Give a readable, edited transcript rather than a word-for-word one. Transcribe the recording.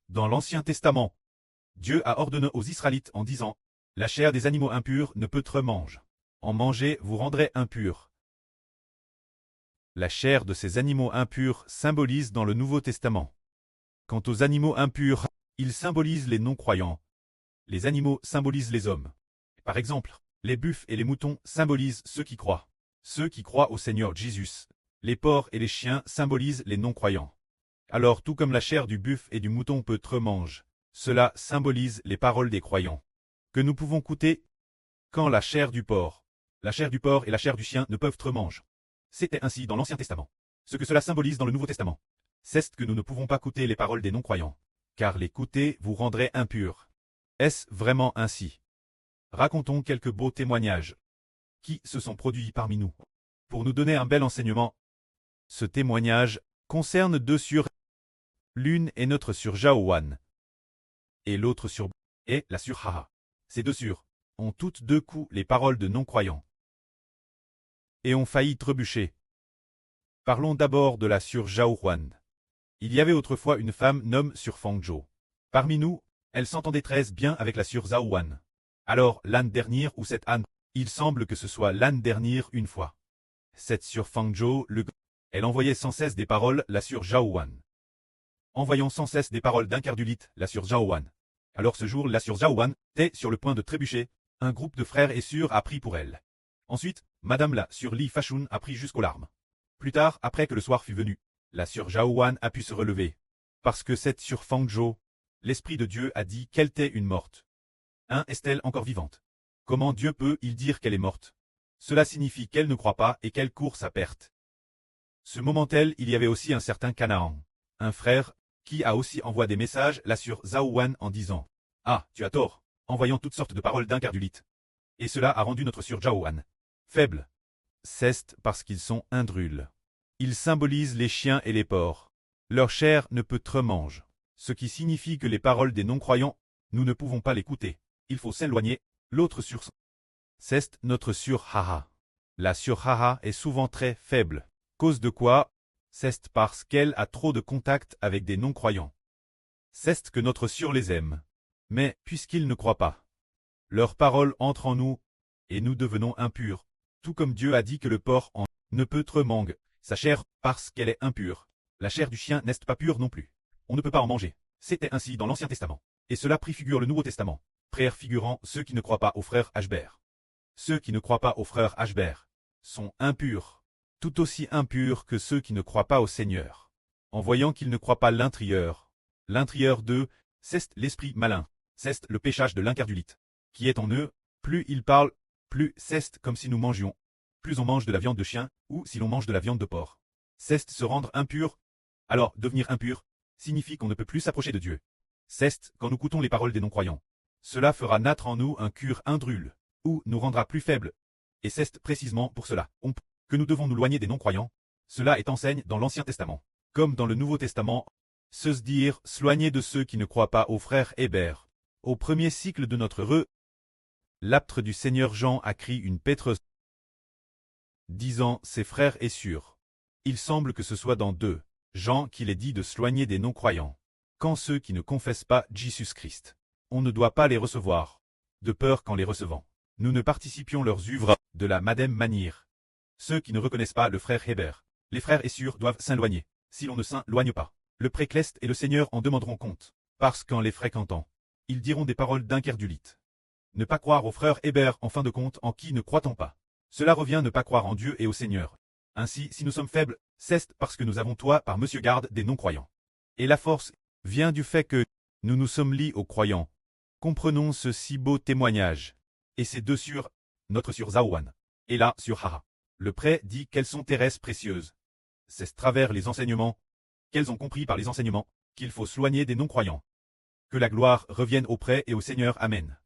Dans l'Ancien Testament, Dieu a ordonné aux Israélites en disant « La chair des animaux impurs ne peut être mange. En manger, vous rendrez impurs. » La chair de ces animaux impurs symbolise dans le Nouveau Testament. Quant aux animaux impurs, ils symbolisent les non-croyants. Les animaux symbolisent les hommes. Par exemple, les buffles et les moutons symbolisent ceux qui croient. Ceux qui croient au Seigneur Jésus. Les porcs et les chiens symbolisent les non-croyants. Alors tout comme la chair du buffle et du mouton peut être mange, cela symbolise les paroles des croyants. Que nous pouvons goûter quand la chair du porc et la chair du chien ne peuvent être mange. C'était ainsi dans l'Ancien Testament. Ce que cela symbolise dans le Nouveau Testament, c'est que nous ne pouvons pas goûter les paroles des non-croyants, car les goûter vous rendrait impurs. Est-ce vraiment ainsi? Racontons quelques beaux témoignages qui se sont produits parmi nous, pour nous donner un bel enseignement. Ce témoignage concerne deux sures. L'une est notre sure Jaouan, et l'autre sure est la sure Haha. Ces deux sures ont toutes deux coups les paroles de non-croyants, et ont failli trébucher. Parlons d'abord de la sure Jaouan. Il y avait autrefois une femme nommée Sure Fangzhou. Parmi nous, elle s'entendait très bien avec la sure Zaouan. Alors, l'âne dernière ou cette âne, il semble que ce soit l'âne dernière une fois. Cette sure Fangzhou, elle envoyait sans cesse des paroles, la sure Jaouan. Envoyant sans cesse des paroles d'incardulite, la sure Jaouan. Alors ce jour, la sure Jaouan était sur le point de trébucher. Un groupe de frères et sœurs a pris pour elle. Ensuite, Madame la sure Li Fashun a pris jusqu'aux larmes. Plus tard, après que le soir fut venu, la sure Jaouan a pu se relever. Parce que cette sure Fangzhou, l'Esprit de Dieu a dit qu'elle était une morte. Est-elle encore vivante? Comment Dieu peut-il dire qu'elle est morte? Cela signifie qu'elle ne croit pas et qu'elle court sa perte. Ce moment-là, il y avait aussi un certain Canaan, un frère, qui a aussi envoyé des messages la sure Zaouan en disant « Ah, tu as tort », envoyant toutes sortes de paroles d'incardulite. Et cela a rendu notre sure Jaouan faible. C'est parce qu'ils sont indrules. Ils symbolisent les chiens et les porcs. Leur chair ne peut être mange. Ce qui signifie que les paroles des non-croyants, nous ne pouvons pas l'écouter. Il faut s'éloigner. L'autre sure c'est notre sure Haha. La sure Haha est souvent très faible. Cause de quoi? C'est parce qu'elle a trop de contact avec des non-croyants. C'est que notre sure les aime. Mais, puisqu'ils ne croient pas, leurs paroles entrent en nous, et nous devenons impurs. Tout comme Dieu a dit que le porc ne peut être mange, sa chair, parce qu'elle est impure. La chair du chien n'est pas pure non plus. On ne peut pas en manger. C'était ainsi dans l'Ancien Testament. Et cela préfigure le Nouveau Testament, préfigurant ceux qui ne croient pas aux frères Ashbert. Ceux qui ne croient pas aux frères Ashbert sont impurs, tout aussi impurs que ceux qui ne croient pas au Seigneur. En voyant qu'ils ne croient pas l'intérieur d'eux, c'est l'esprit malin, c'est le péchage de l'incardulite, qui est en eux. Plus ils parlent, plus c'est comme si nous mangions. Plus on mange de la viande de chien, ou si l'on mange de la viande de porc. C'est se rendre impur. Alors, devenir impur signifie qu'on ne peut plus s'approcher de Dieu. C'est quand nous écoutons les paroles des non-croyants. Cela fera naître en nous un cœur indrule, ou nous rendra plus faibles. Et c'est précisément pour cela que nous devons nous éloigner des non-croyants. Cela est enseigne dans l'Ancien Testament, comme dans le Nouveau Testament. Se dire, soigner de ceux qui ne croient pas aux frères Hébert. Au premier cycle de notre l'apôtre du Seigneur Jean a crié une pétreuse, disant ses frères et sœurs. Il semble que ce soit dans 2 Jean qu'il est dit de soigner des non-croyants. Quand ceux qui ne confessent pas Jésus-Christ, on ne doit pas les recevoir, de peur qu'en les recevant, nous ne participions leurs œuvres de la même manière. Ceux qui ne reconnaissent pas le frère Hébert, les frères et sœurs doivent s'éloigner. Si l'on ne s'éloigne pas, le précleste et le Seigneur en demanderont compte, parce qu'en les fréquentant, ils diront des paroles d'incardulite. Ne pas croire aux frères Hébert en fin de compte en qui ne croit-on pas. Cela revient ne pas croire en Dieu et au Seigneur. Ainsi, si nous sommes faibles, c'est parce que nous avons toi par Monsieur Garde des non-croyants. Et la force vient du fait que nous nous sommes liés aux croyants. Comprenons ce si beau témoignage. Et ces deux sur notre sur Zaouan, et là sur Haha. Le prêt dit qu'elles sont terrestres précieuses. C'est travers les enseignements, qu'elles ont compris par les enseignements, qu'il faut soigner des non-croyants. Que la gloire revienne au prêt et au Seigneur. Amen.